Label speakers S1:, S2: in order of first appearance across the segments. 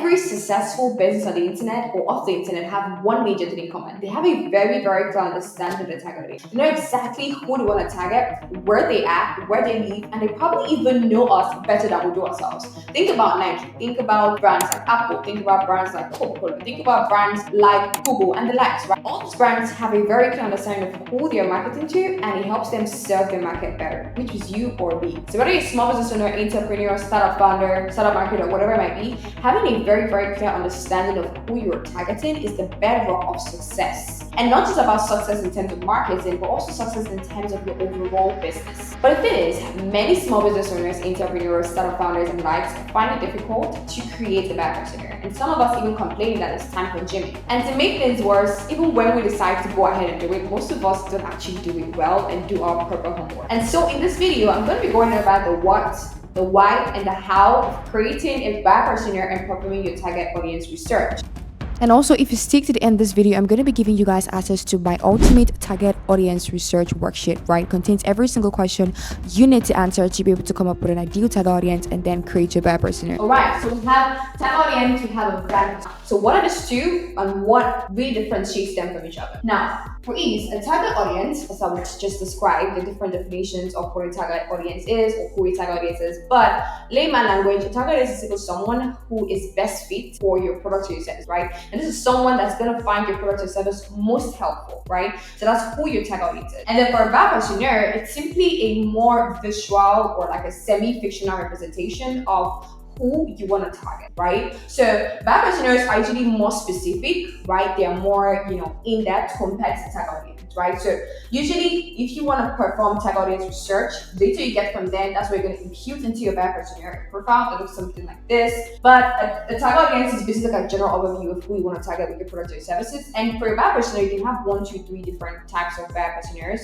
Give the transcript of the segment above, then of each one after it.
S1: every successful business on the internet or off the internet have one major thing in common. They have a very, very clear understanding of the target audience. They know exactly who they want to target, where they are, where they live, and they probably even know us better than we do ourselves. Think about Nike, think about brands like Apple, think about brands like Coca-Cola, think about brands like Google and the likes, right? All these brands have a very clear understanding of who they are marketing to, and it helps them serve the market better, which is you or me. So whether you're a small business owner, entrepreneur, startup founder, startup marketer, whatever it might be, having a very, very clear understanding of who you're targeting is the bedrock of success. And not just about success in terms of marketing, but also success in terms of your overall business. But the thing is, many small business owners, entrepreneurs, startup founders, and likes find it difficult to create a bad persona. And some of us even complaining that it's time for gymming. And to make things worse, even when we decide to go ahead and do it, most of us don't actually do it well and do our proper homework. And so in this video, I'm going to be going about the what, the why, and the how of creating a bad persona and performing your target audience research.
S2: And also, if you stick to the end of this video, I'm going to be giving you guys access to my ultimate target audience research worksheet, right? It contains every single question you need to answer to be able to come up with an ideal target audience and then create your buyer persona.
S1: All right, so we have target audience, we have a brand persona. So what are these two and what really differentiates them from each other? Now, for ease, a target audience, as I would just describe the different definitions of what a target audience is or who a target audience is, but layman language, a target audience is equal to someone who is best fit for your product or your service, right? And this is someone that's going to find your product or service most helpful, right? So that's who your target audience is. And then for a buyer persona, it's simply a more visual or like a semi-fictional representation of who you want to target, right? So buyer personas are usually more specific, right? They are more, in-depth compared to target audience, right? So usually if you want to perform target audience research, the data you get from them, that's what you're going to impute into your buyer persona profile. It looks something like this. But a target audience is basically like a general overview of who you want to target with your product or your services. And for your buyer persona, you can have 1, 2, 3 different types of buyer personas,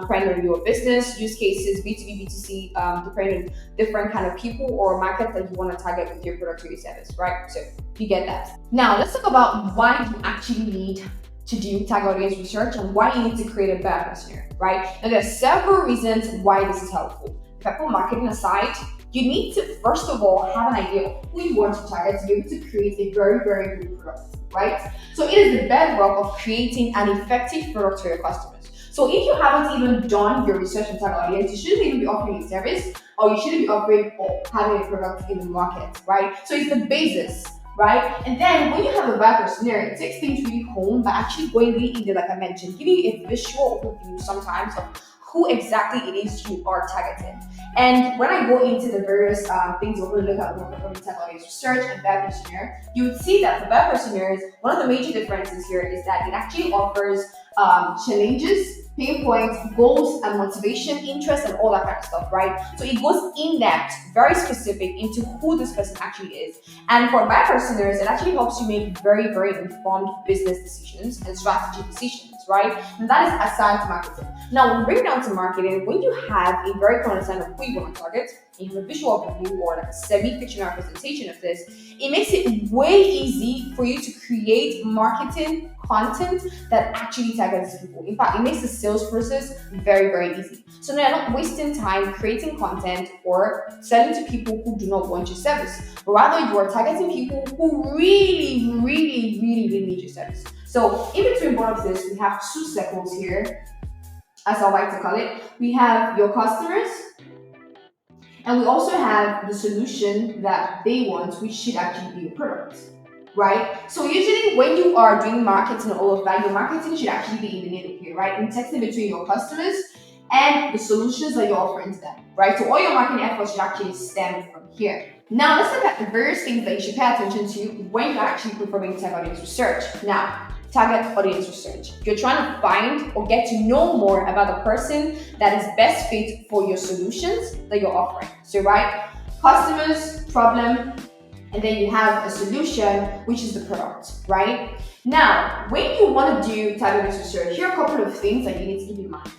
S1: depending on your business, use cases, B2B, B2C, depending on different kind of people or markets that you want to target with your product or your service, right? So you get that. Now let's talk about why you actually need to do target audience research and why you need to create a buyer persona, right? And there are several reasons why this is helpful. If I put marketing aside, you need to first of all have an idea of who you want to target to be able to create a very, very good product, right? So it is the bedrock of creating an effective product for your customers. So if you haven't even done your research on target audience, you shouldn't even be offering a service, or you shouldn't be offering or having a product in the market, right? So it's the basis, right? And then when you have a buyer persona, it takes things really home by actually going really in there, like I mentioned, giving you a visual overview sometimes of who exactly it is you are targeting. And when I go into the various things we're going to look at when we're performing target audience research and buyer persona, you would see that for buyer personas, one of the major differences here is that it actually offers challenges, pain points, goals, and motivation, interest, and all that kind of stuff, right? So it goes in depth, very specific into who this person actually is. And for buyer personas, it actually helps you make very, very informed business decisions and strategy decisions, right? And that is aside to marketing. Now, when we bring down to marketing, when you have a very clear understanding of who you want to target, and you have a visual overview or like a semi-fictional representation of this, it makes it way easy for you to create marketing content that actually targets people. In fact, it makes the sales process very, very easy. So now you're not wasting time creating content or selling to people who do not want your service, but rather you are targeting people who really, really, really, really need your service. So in between both of this, we have 2 circles here, as I like to call it. We have your customers, and we also have the solution that they want, which should actually be a product, right? So usually when you are doing marketing and all of that, your marketing should actually be in the middle here, right? In texting between your customers and the solutions that you're offering to them, right? So all your marketing efforts should actually stem from here. Now let's look at the various things that you should pay attention to when you're actually performing target audience research. Now, target audience research. You're trying to find or get to know more about the person that is best fit for your solutions that you're offering. So, right, customers, problem, and then you have a solution, which is the product, right? Now, when you want to do target audience research, here are a couple of things that you need to keep in mind.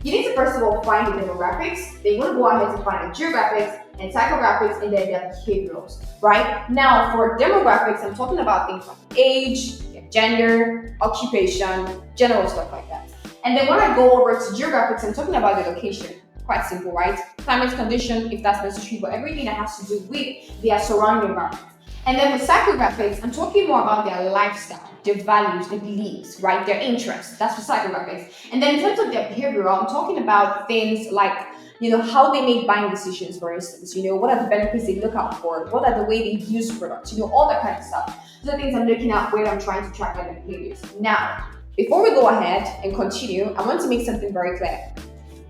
S1: You need to first of all find the demographics. Then you want to go ahead and find the geographics and psychographics and then their behaviorals, right? Now, for demographics, I'm talking about things like age, gender, occupation, general stuff like that. And then when I go over to geographics, I'm talking about the location. Quite simple, right? Climate condition, if that's necessary, but everything that has to do with their surrounding environment. And then for psychographics, I'm talking more about their lifestyle, their values, their beliefs, right? Their interests. That's for psychographics. And then in terms of their behavioral, I'm talking about things like, how they make buying decisions, for instance. What are the benefits they look out for? What are the way they use products? All that kind of stuff. Those are things I'm looking at when I'm trying to track their behaviors. Now, before we go ahead and continue, I want to make something very clear.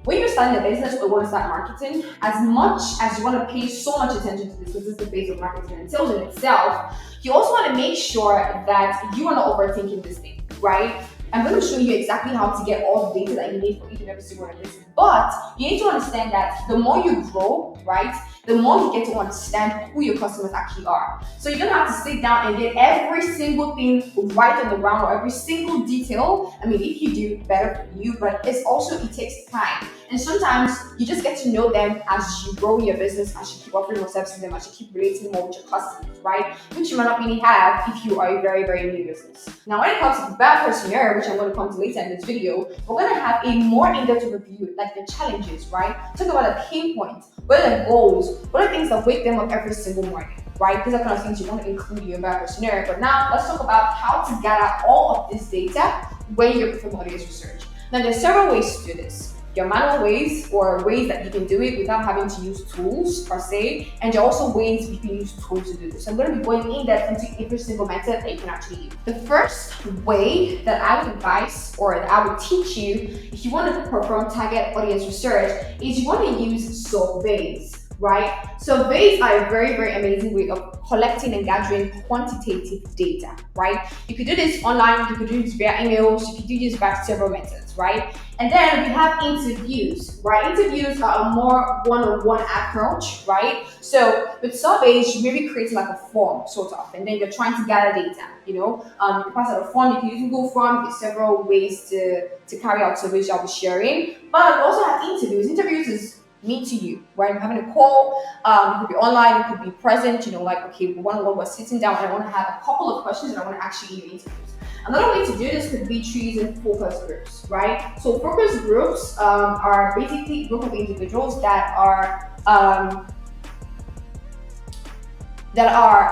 S1: When you're starting a business or want to start marketing, as much as you want to pay so much attention to this, because this is the base of marketing and sales in itself, you also want to make sure that you are not overthinking this thing, right? I'm going to show you exactly how to get all the data that you need for each and every single one of this. But you need to understand that the more you grow, right, the more you get to understand who your customers actually are. So you're going to have to sit down and get every single thing right on the ground, or every single detail. I mean, if you do, better for you, but it takes time. And sometimes you just get to know them as you grow your business, as you keep offering more services to them, as you keep relating more with your customers, right? Which you might not really have if you are a very, very new business. Now, when it comes to the bad questionnaire, which I'm going to come to later in this video, we're going to have a more in-depth review, like the challenges, right? Talk about the pain points, what are the goals, what are things that wake them up every single morning, right? These are kind of things you want to include in your bad questionnaire. But now let's talk about how to gather all of this data when you're performing audience research. Now, there's several ways to do this. Your manual ways, or ways that you can do it without having to use tools per se, and there are also ways you can use tools to do this. So I'm going to be going in depth into every single method that you can actually use. The first way that I would advise, or that I would teach you if you want to perform target audience research, is you want to use surveys. Right? Surveys are a very, very amazing way of collecting and gathering quantitative data, right? You could do this online, you could do this via emails, you could do this via several methods, right? And then we have interviews, right? Interviews are a more one-on-one approach, right? So with surveys, you maybe create like a form, sort of, and then you're trying to gather data, you can pass out a form, you can use Google Form, there's several ways to carry out surveys I'll be sharing. But also have interviews. Interviews is me to you, right? I'm having a call, it could be online, it could be present, okay, we're sitting down and I want to have a couple of questions and I want to actually give interviews. Another way to do this could be choosing focus groups, right? So focus groups are basically a group of individuals that are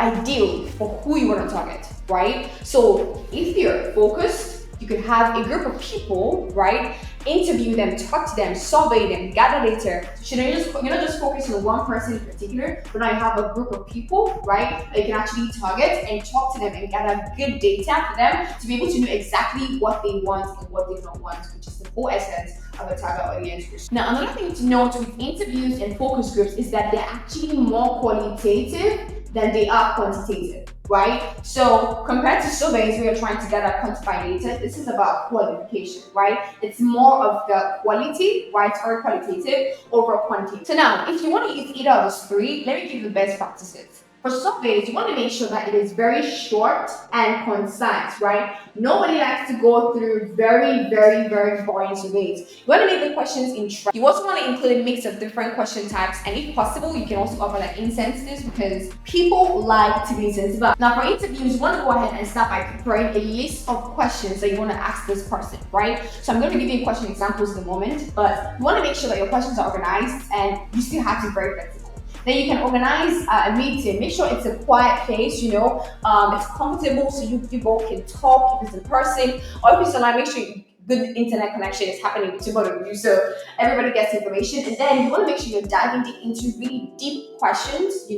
S1: ideal for who you want to target, right? So if you're focused, you could have a group of people, right? Interview them, talk to them, survey them, gather data. So you're not just focusing on one person in particular, but now you have a group of people, right, that you can actually target and talk to them and gather good data for them to be able to know exactly what they want and what they don't want, which is the whole essence of a target audience. Now, another thing to note with interviews and focus groups is that they're actually more qualitative than they are quantitative, right? So compared to surveys where you're trying to gather quantified data, this is about qualification, right? It's more of the quality, right, or qualitative over quantity. So now, if you want to use either of those three, let me give you the best practices. For surveys, you want to make sure that it is very short and concise, right? Nobody likes to go through very, very, very boring surveys. You want to make the questions interesting. You also want to include a mix of different question types, and if possible, you can also offer like incentives because people like to be incentivized. Now, for interviews, you want to go ahead and start by preparing a list of questions that you want to ask this person, right? So I'm going to give you question examples in a moment, but you want to make sure that your questions are organized and you still have to be very flexible. Then you can organize a meeting. Make sure it's a quiet place, it's comfortable so you both can talk if it's in person, or if it's online, make sure good internet connection is happening between both of you so everybody gets information. And then you want to make sure you're diving into really deep questions,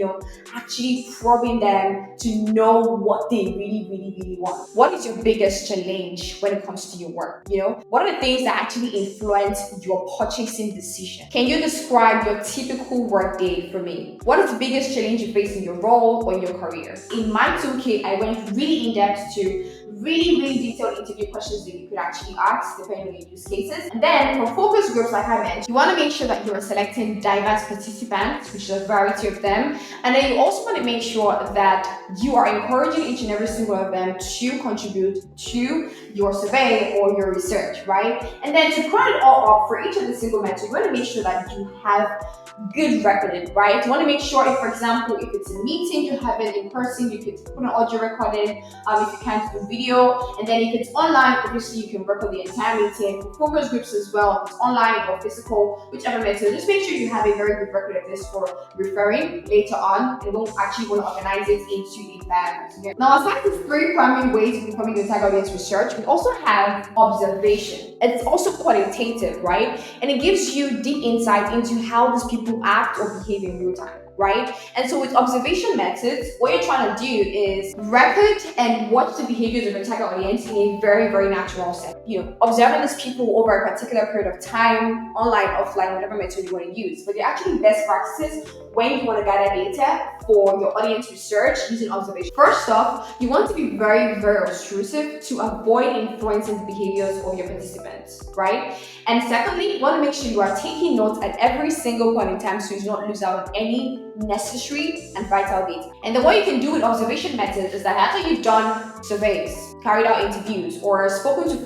S1: actually probing them to know what they really, really, really want. What is your biggest challenge when it comes to your work? What are the things that actually influence your purchasing decision? Can you describe your typical work day for me? What is the biggest challenge you face in your role or in your career? In my 2K, I went really in depth to really, really detailed interview questions that you could actually ask depending on your use cases. And then for focus groups, like I mentioned, you want to make sure that you're selecting diverse participants, which is a variety of them. And then you also want to make sure that you are encouraging each and every single of them to contribute to your survey or your research, right? And then to crown it all up for each of the single methods, you want to make sure that you have good recording, right? You want to make sure if, for example, if it's a meeting, you have it in person, you could put an audio recording, if you can't do video. And then if it's online, obviously you can record the entire meeting. For focus groups as well, if it's online or physical, whichever method, just make sure you have a very good record of this for referring later on, and don't actually want to organize it into a bag. Now, aside from 3 primary ways of performing the target audience research, we also have observation. It's also qualitative, right? And it gives you deep insight into how these people act or behave in real time, right? And so with observation methods, what you're trying to do is record and watch the behaviors of your target audience in a very, very natural setting. Observing these people over a particular period of time, online, offline, whatever method you want to use. But they're actually best practices when you want to gather data for your audience research using observation. First off, you want to be very, very obtrusive to avoid influencing the behaviors of your participants, right? And secondly, you want to make sure you are taking notes at every single point in time so you do not lose out on any necessary and vital data. And then what you can do with observation methods is that after you've done surveys, carried out interviews, or spoken to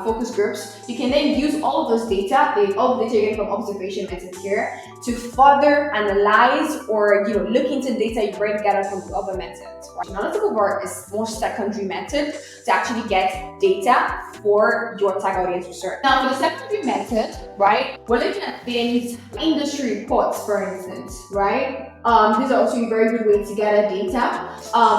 S1: focus groups, you can then use all of those data, all the data you're getting from observation methods here, to further analyze or look into data you've already gathered from the other methods. Right? Analytical work is more secondary method to actually get data for your target audience research. Now, for the secondary method, right, we're looking at things, industry reports, for instance, right? These are also a very good way to gather data.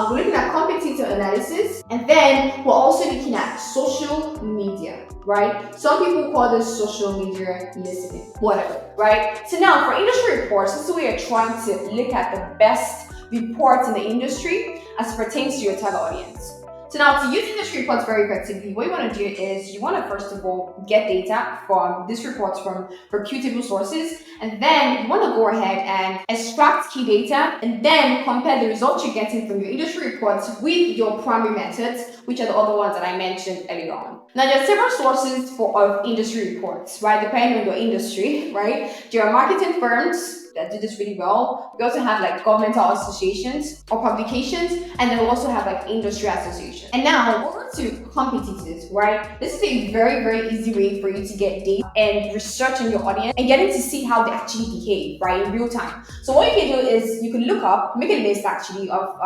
S1: We're looking at competitor analysis, and then we're also looking at social media, right? Some people call this social media listening, whatever, right? So now for industry reports, this is where you're trying to look at the best reports in the industry as pertains to your target audience. So now, to use industry reports very effectively, what you want to do is you want to first of all get data from these reports from reputable sources, and then you want to go ahead and extract key data and then compare the results you're getting from your industry reports with your primary methods, which are the other ones that I mentioned earlier on. Now, there are several sources of industry reports, right? Depending on your industry, right? There are marketing firms that do this really well. We also have like governmental associations or publications, and then we also have like industry associations. And now over to competitors, right? This is a very, very easy way for you to get data and research on your audience and getting to see how they actually behave, right, in real time. So what you can do is you can look up, make a list actually of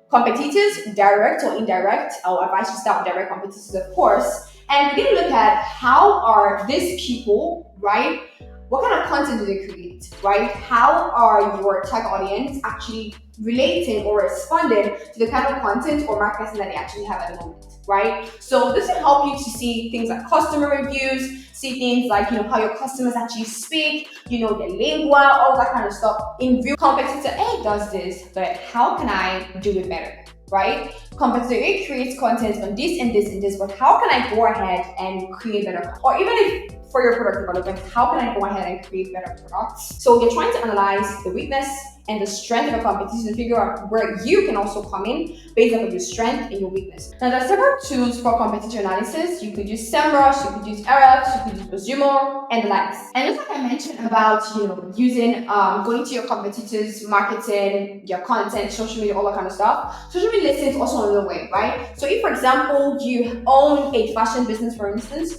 S1: competitors, direct or indirect. I'll advise you to start with direct competitors, of course, and begin to look at how are these people, right? What kind of content do they create, right? How are your target audience actually relating or responding to the kind of content or marketing that they actually have at the moment, right? So this will help you to see things like customer reviews, see things like, how your customers actually speak, their lingua, all that kind of stuff. In real, competitor A does this, but how can I do it better? Right? Competitor A creates content on this and this and this, but how can I go ahead and create better content? Or even if for your product development, how can I go ahead and create better products? So you're trying to analyze the weakness and the strength of your competition and figure out where you can also come in based on your strength and your weakness. Now, there are several tools for competitor analysis. You could use SEMrush, you could use Ahrefs, you could use Presumo, and the likes. And just like I mentioned about, using, going to your competitors, marketing, your content, social media, all that kind of stuff. Social media listing is also another way, right? So if, for example, you own a fashion business, for instance,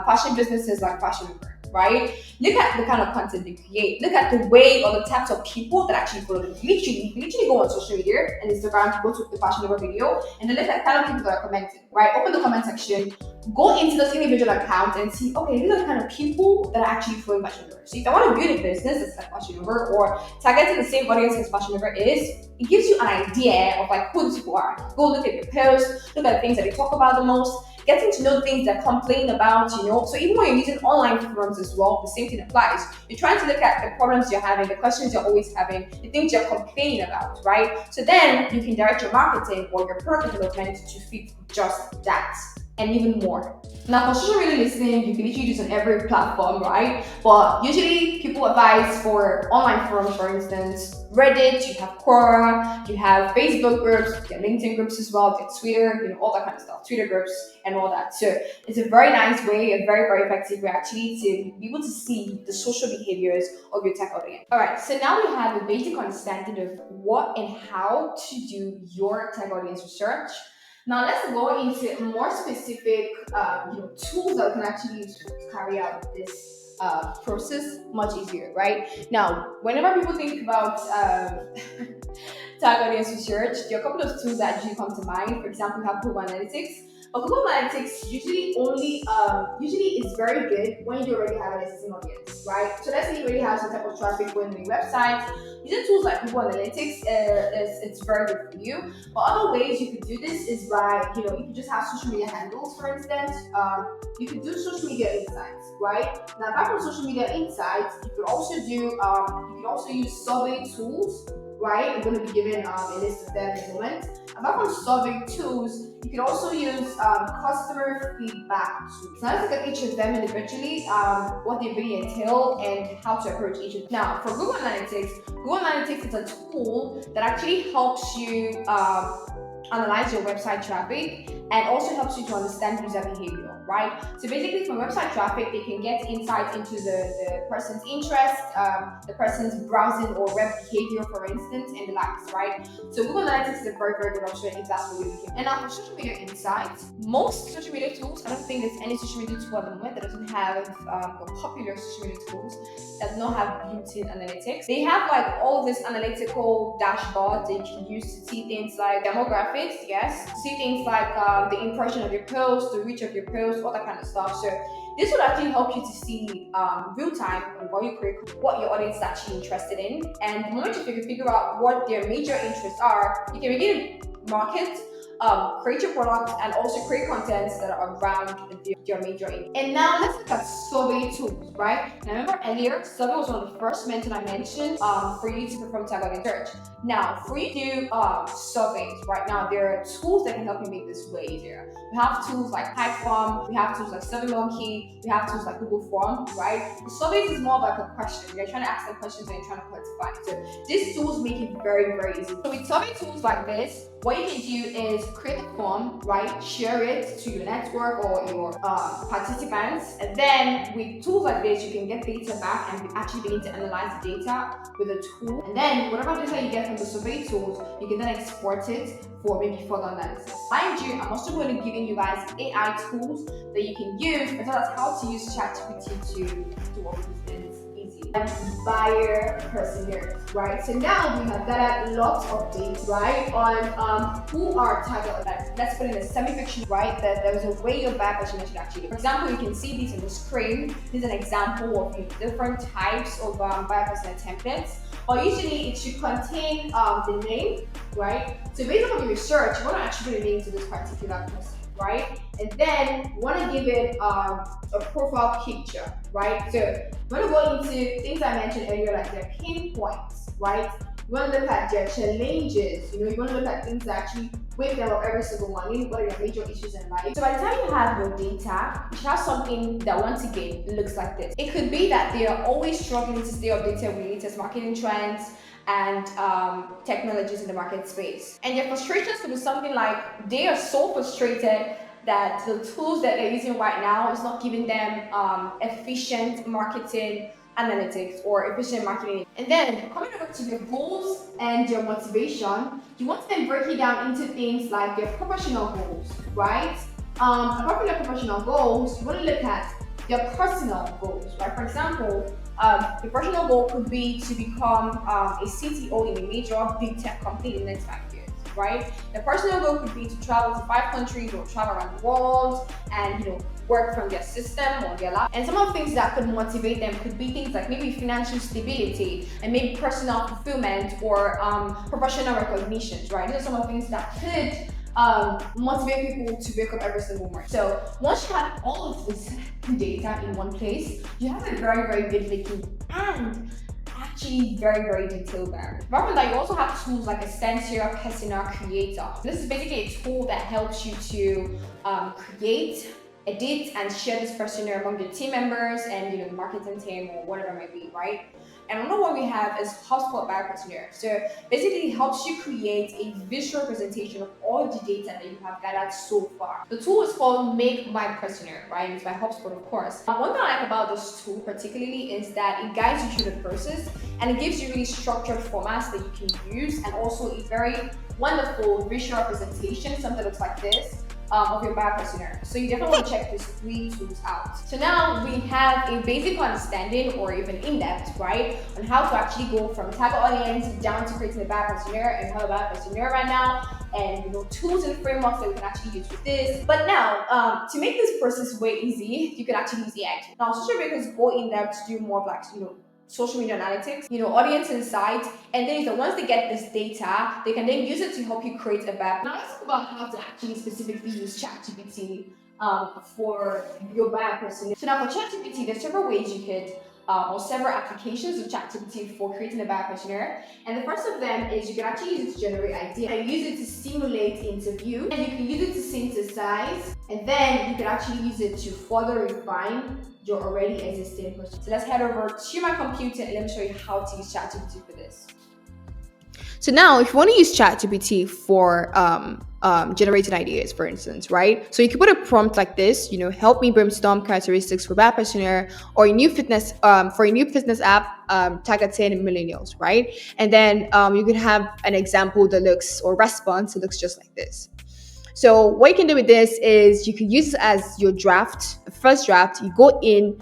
S1: fashion businesses like Fashion Week, right? Look at the kind of content they create. Look at the way or the types of people that actually follow them. Literally go on social media and Instagram, go to the Fashion Week video, and then look at the kind of people that are commenting, right? Open the comment section, go into those individual accounts and see, okay, these are the kind of people that are actually following Fashion Week. So if I want to build a business that's like Fashion Week or targeting the same audience as Fashion Week is, it gives you an idea of like who these people are. Go look at their posts, look at the things that they talk about the most, getting to know things that complain about, So even when you're using online forums as well, the same thing applies. You're trying to look at the problems you're having, the questions you're always having, the things you're complaining about, right? So then you can direct your marketing or your product development to fit just that and even more. Now, for social media listening, you can literally use on every platform, right? But usually people advise for online forums, for instance, Reddit, you have Quora, you have Facebook groups, you have LinkedIn groups as well, you have Twitter, all that kind of stuff, Twitter groups and all that. So it's a very nice way, a very, very effective way actually to be able to see the social behaviors of your target audience. All right, so now we have a basic understanding of what and how to do your target audience research. Now let's go into more specific tools that we can actually use to carry out this process much easier, right? Now, whenever people think about tag audience research, there are a couple of tools that usually come to mind. For example, we have Google Analytics. But Google Analytics usually is very good when you already have an existing audience, right? So let's say you already have some type of traffic going to your website. Using tools like Google Analytics it's very good for you. But other ways you could do this is by, you could just have social media handles, for instance. You could do social media insights, right? Now, apart from social media insights, you could also use survey tools, right? I'm going to be giving a list of them in a moment. Apart from survey tools, you can also use customer feedback tools. So let's look at each of them individually, what they really entail, and how to approach each of them. Now, for Google Analytics is a tool that actually helps you analyze your website traffic and also helps you to understand user behavior, right? So basically, from website traffic, they can get insight into the person's interest, the person's browsing or web behavior, for instance, and the likes, right? So Google Analytics is a very, very good option if that's what you're looking for. And now for social media insights, most social media tools, I don't think there's any social media tool at the moment that doesn't have popular social media tools that do not have built-in analytics. They have like all this analytical dashboards that you can use to see things like demographics, yes, to see things like the impression of your post, the reach of your post, all that kind of stuff. So this will actually help you to see real time when you create what your audience is actually interested in. And the moment you can figure out what their major interests are, you can begin to market, create your product, and also create contents that are around your major interest. And now let's look at survey tools, right? Now remember earlier, survey was one of the first mentioned I mentioned for you to perform tag audience search. Now, for you to do surveys, right now there are tools that can help you make this way easier. We have tools like Typeform, we have tools like SurveyMonkey, we have tools like Google Form, right? The surveys is more like a question. You're trying to ask them questions and you're trying to quantify. So these tools make it very, very easy. So with survey tools like this, what you can do is create a form, right? Share it to your network or your participants. And then with tools like this, you can get data back and actually begin to analyze the data with a tool. And then whatever data you get from the survey tools, you can then export it for maybe further analysis. Mind you, I'm also going to be giving you guys AI tools that you can use, as well as how to use ChatGPT to do all these things easy. And buyer personas, right? So now we have gathered lots of things, right, on who are target audience. Let's put in a semi-fiction, right? That there's a way your buyer persona should actually do. For example, you can see these on the screen. This is an example of different types of buyer persona templates. Or usually it should contain the name, right? So based on your research, you want to attribute a name to this particular person, right? And then you want to give it a profile picture, right? So you want to go into things I mentioned earlier, like their pain points, right? You want to look at their challenges. You want to look at things that actually wake them up every single morning. What are your major issues in life? So by the time you have your data, you should have something that once again looks like this. It could be that they are always struggling to stay updated with latest marketing trends and technologies in the market space. And their frustrations could be something like they are so frustrated that the tools that they're using right now is not giving them efficient marketing analytics or efficient marketing. And then coming over to your goals and your motivation, you want to then break it down into things like your professional goals, right? Apart from your professional goals, you want to look at your personal goals, right? For example, your personal goal could be to become a CTO in a major big tech company in the next 5 years, right? The personal goal could be to travel to 5 countries or travel around the world and work from their system or their lab. And some of the things that could motivate them could be things like maybe financial stability and maybe personal fulfillment or professional recognitions, right? These are some of the things that could motivate people to wake up every single morning. So once you have all of this data in one place, you have a very, very good looking and actually very, very detailed there. Apart from that, you also have tools like a Sensor Persona Creator. This is basically a tool that helps you to create, edit, and share this persona among your team members and the marketing team or whatever it might be, right? And another one we have is HubSpot Buyer Persona. So basically it helps you create a visual representation of all the data that you have gathered so far. The tool is called Make My Persona, right? It's by HubSpot, of course. One thing I like about this tool particularly is that it guides you through the process and it gives you really structured formats that you can use and also a very wonderful visual representation, something that looks like this. of your buyer persona. So you definitely want to check these 3 tools out. So now we have a basic understanding or even in-depth, right, on how to actually go from target audience down to creating a buyer persona and how a buyer persona right now, and tools and frameworks that we can actually use with this. But now, to make this process way easy, you can actually use AI. Now, social makers go in depth to do more of like social media analytics, audience insight, and then once they get this data, they can then use it to help you create a buyer. Now let's talk about how to actually specifically use ChatGPT for your buyer persona. So now for ChatGPT, there's several ways you could or several applications of ChatGPT for creating a buyer persona. And the first of them is you can actually use it to generate ideas and use it to simulate interview, and you can use it to synthesize, and then you can actually use it to further refine your already existing person. So let's head over to my computer and let me show you how to use ChatGPT for this.
S2: So now, if you want to use ChatGPT for generating ideas, for instance, right? So you can put a prompt like this, help me brainstorm characteristics for buyer persona or a new fitness app targeting millennials, right? And then you could have an example that looks or response that looks just like this. So what you can do with this is you can use it as your first draft. You go in,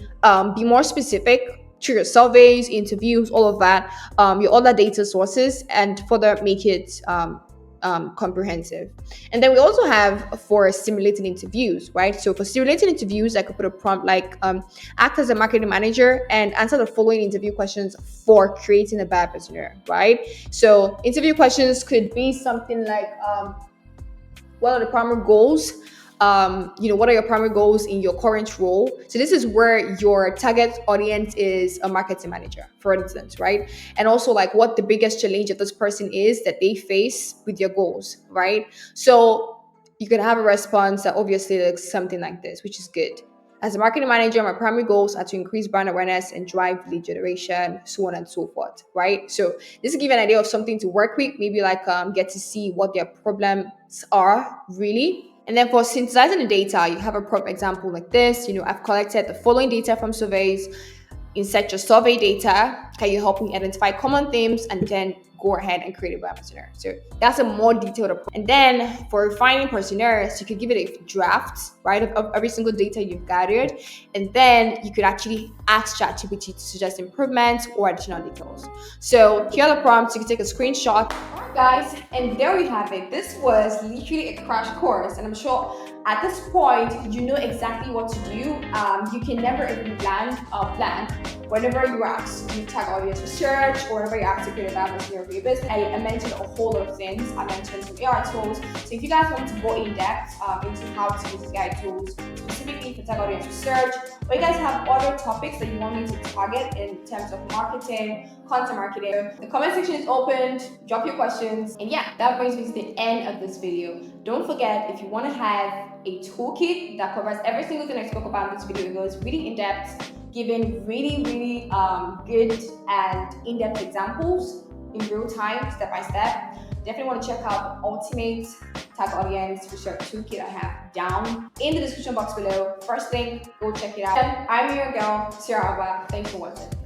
S2: be more specific through your surveys, interviews, all of that, your other data sources, and further make it comprehensive. And then we also have for simulating interviews, right? So for simulating interviews, I could put a prompt like act as a marketing manager and answer the following interview questions for creating a buyer persona, right? So interview questions could be something like what are the primary goals? What are your primary goals in your current role? So this is where your target audience is a marketing manager, for instance, right? And also like what the biggest challenge of this person is that they face with your goals, right? So you can have a response that obviously looks something like this, which is good. As a marketing manager, my primary goals are to increase brand awareness and drive lead generation, so on and so forth, right? So this will give you an idea of something to work with, maybe like get to see what their problems are really. And then for synthesizing the data, you have a prompt example like this. I've collected the following data from surveys. Insert your survey data. Can you help me identify common themes and then go ahead and create a buyer persona? So that's a more detailed approach. And then for refining personas, you could give it a draft, right, of every single data you've gathered. And then you could actually ask ChatGPT to suggest improvements or additional details. So here are the prompts. You can take a screenshot.
S1: All right, guys, and there we have it. This was literally a crash course, and I'm sure at this point you know exactly what to do. You can never even plan whenever you are asked to tag audience research or whenever you're asked to create a buyer persona for your business. I mentioned a whole lot of things. I mentioned some AI tools. So if you guys want to go in depth into how to use these AI tools specifically for tag audience research, or you guys have other topics that you want me to target in terms of marketing, content marketing, the comment section is opened. Drop your questions. And yeah, that brings me to the end of this video. Don't forget, if you want to have a toolkit that covers every single thing I spoke about in this video, it goes really in depth, giving really good and in-depth examples in real time, step by step. Definitely want to check out the ultimate tag audience research toolkit I have down in the description box below. First link, go check it out. I'm your girl, Sarah Alba. Thanks for watching.